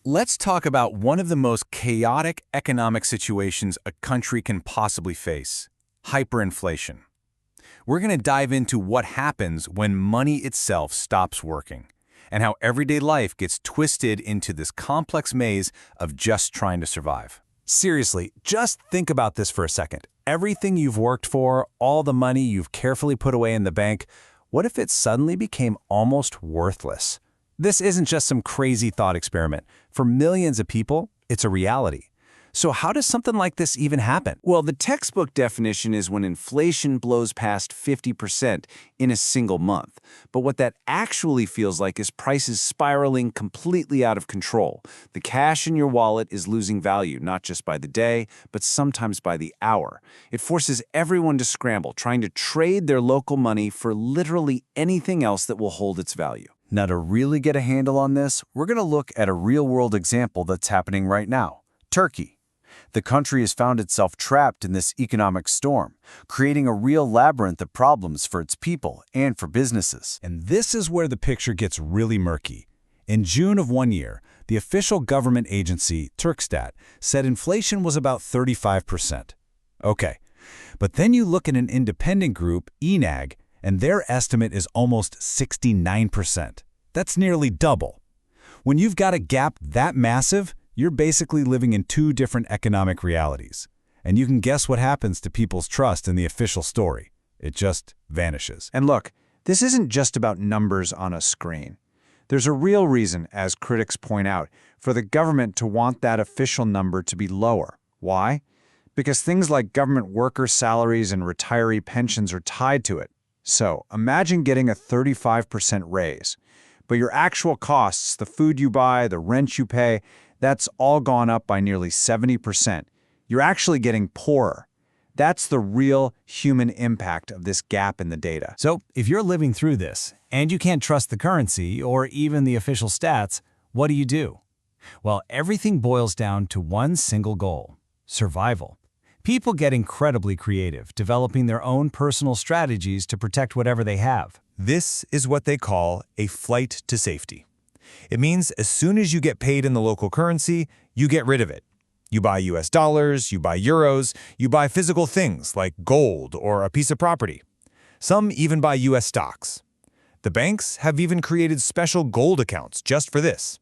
Let's talk about one of the most chaotic economic situations a country can possibly face: hyperinflation. We're going to dive into what happens when money itself stops working, and how everyday life gets twisted into this complex maze of just trying to survive. Seriously, just think about this for a second. Everything you've worked for, all the money you've carefully put away in the bank, what if it suddenly became almost worthless? This isn't just some crazy thought experiment. For millions of people, it's a reality. So how does something like this even happen? Well, the textbook definition is when inflation blows past 50% in a single month. But what that actually feels like is prices spiraling completely out of control. The cash in your wallet is losing value, not just by the day, but sometimes by the hour. It forces everyone to scramble, trying to trade their local money for literally anything else that will hold its value. Now, to really get a handle on this, we're going to look at a real-world example that's happening right now: Turkey. The country has found itself trapped in this economic storm, creating a real labyrinth of problems for its people and for businesses. And this is where the picture gets really murky. In June of one year, the official government agency, Turkstat, said inflation was about 35%. Okay, but then you look at an independent group, ENAG, and their estimate is almost 69%. That's nearly double. When you've got a gap that massive, you're basically living in two different economic realities. And you can guess what happens to people's trust in the official story. It just vanishes. And look, this isn't just about numbers on a screen. There's a real reason, as critics point out, for the government to want that official number to be lower. Why? Because things like government worker salaries and retiree pensions are tied to it. So, imagine getting a 35% raise. But your actual costs, the food you buy, the rent you pay, that's all gone up by nearly 70%. You're actually getting poorer. That's the real human impact of this gap in the data. So, if you're living through this, and you can't trust the currency or even the official stats, what do? Well, everything boils down to one single goal: survival. People get incredibly creative, developing their own personal strategies to protect whatever they have. This is what they call a flight to safety. It means as soon as you get paid in the local currency, you get rid of it. You buy US dollars, you buy euros, you buy physical things like gold or a piece of property. Some even buy US stocks. The banks have even created special gold accounts just for this.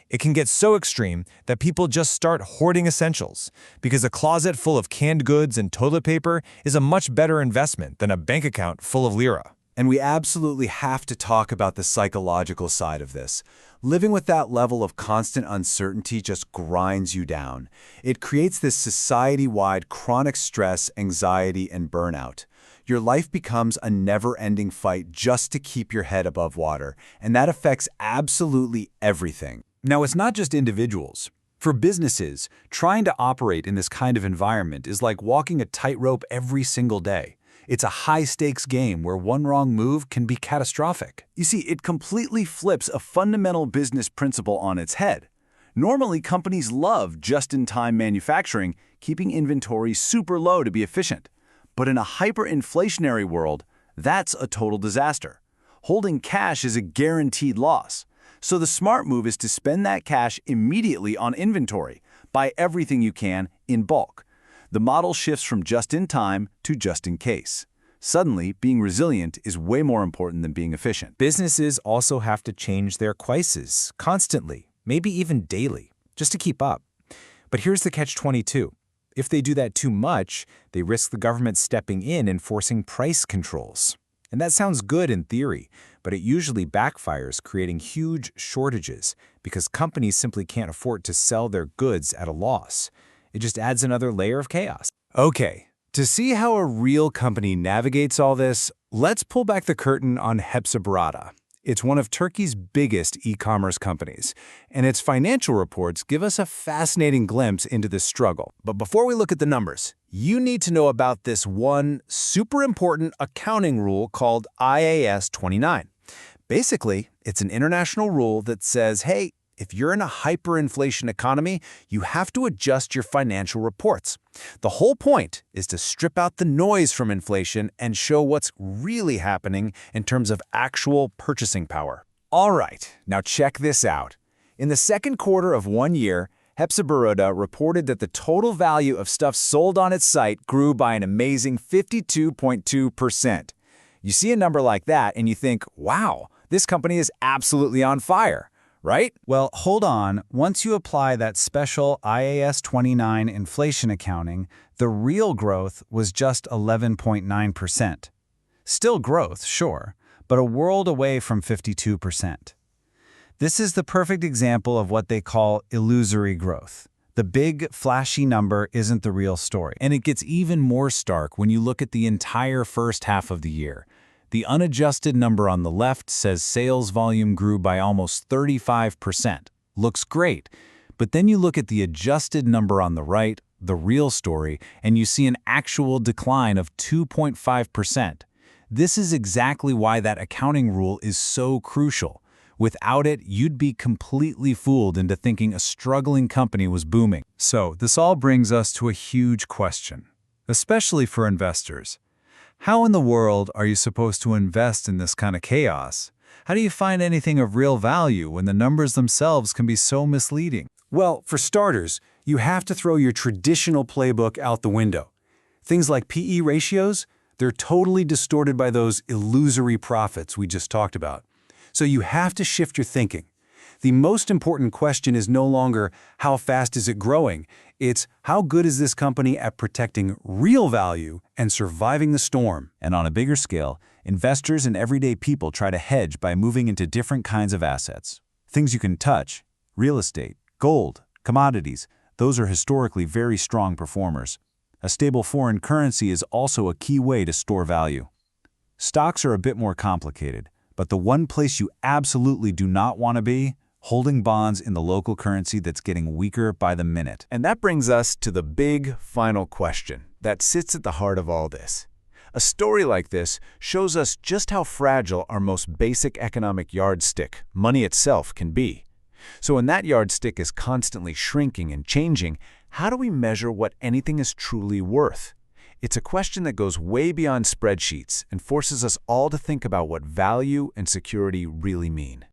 It can get so extreme that people just start hoarding essentials, because a closet full of canned goods and toilet paper is a much better investment than a bank account full of lira. And we absolutely have to talk about the psychological side of this. Living with that level of constant uncertainty just grinds you down. It creates this society-wide chronic stress, anxiety, and burnout. Your life becomes a never-ending fight just to keep your head above water, and that affects absolutely everything. Now, it's not just individuals. For businesses, trying to operate in this kind of environment is like walking a tightrope every single day. It's a high-stakes game where one wrong move can be catastrophic. You see, it completely flips a fundamental business principle on its head. Normally, companies love just-in-time manufacturing, keeping inventory super low to be efficient. But in a hyperinflationary world, that's a total disaster. Holding cash is a guaranteed loss. So the smart move is to spend that cash immediately on inventory. Buy everything you can in bulk. The model shifts from just-in-time to just-in-case. Suddenly, being resilient is way more important than being efficient. Businesses also have to change their prices constantly, maybe even daily, just to keep up. But here's the catch-22. If they do that too much, they risk the government stepping in and forcing price controls. And that sounds good in theory, but it usually backfires, creating huge shortages because companies simply can't afford to sell their goods at a loss. It just adds another layer of chaos. Okay, to see how a real company navigates all this, let's pull back the curtain on Hepsiburada. It's one of Turkey's biggest e-commerce companies, and its financial reports give us a fascinating glimpse into this struggle. But before we look at the numbers, you need to know about this one super important accounting rule called IAS 29. Basically, it's an international rule that says, hey, if you're in a hyperinflation economy, you have to adjust your financial reports. The whole point is to strip out the noise from inflation and show what's really happening in terms of actual purchasing power. All right, now check this out. In the second quarter of 1 year, Hepsiburada reported that the total value of stuff sold on its site grew by an amazing 52.2%. You see a number like that and you think, wow, this company is absolutely on fire, right? Well, hold on. Once you apply that special IAS 29 inflation accounting, the real growth was just 11.9%. Still growth, sure, but a world away from 52%. This is the perfect example of what they call illusory growth. The big, flashy number isn't the real story. And it gets even more stark when you look at the entire first half of the year. The unadjusted number on the left says sales volume grew by almost 35%. Looks great. But then you look at the adjusted number on the right, the real story, and you see an actual decline of 2.5%. This is exactly why that accounting rule is so crucial. Without it, you'd be completely fooled into thinking a struggling company was booming. So, this all brings us to a huge question, especially for investors. How in the world are you supposed to invest in this kind of chaos? How do you find anything of real value when the numbers themselves can be so misleading? Well, for starters, you have to throw your traditional playbook out the window. Things like PE ratios, they're totally distorted by those illusory profits we just talked about. So you have to shift your thinking. The most important question is no longer how fast is it growing, it's how good is this company at protecting real value and surviving the storm. And on a bigger scale, investors and everyday people try to hedge by moving into different kinds of assets. Things you can touch, real estate, gold, commodities, those are historically very strong performers. A stable foreign currency is also a key way to store value. Stocks are a bit more complicated, but the one place you absolutely do not want to be, holding bonds in the local currency that's getting weaker by the minute. And that brings us to the big final question that sits at the heart of all this. A story like this shows us just how fragile our most basic economic yardstick, money itself, can be. So when that yardstick is constantly shrinking and changing, how do we measure what anything is truly worth? It's a question that goes way beyond spreadsheets and forces us all to think about what value and security really mean.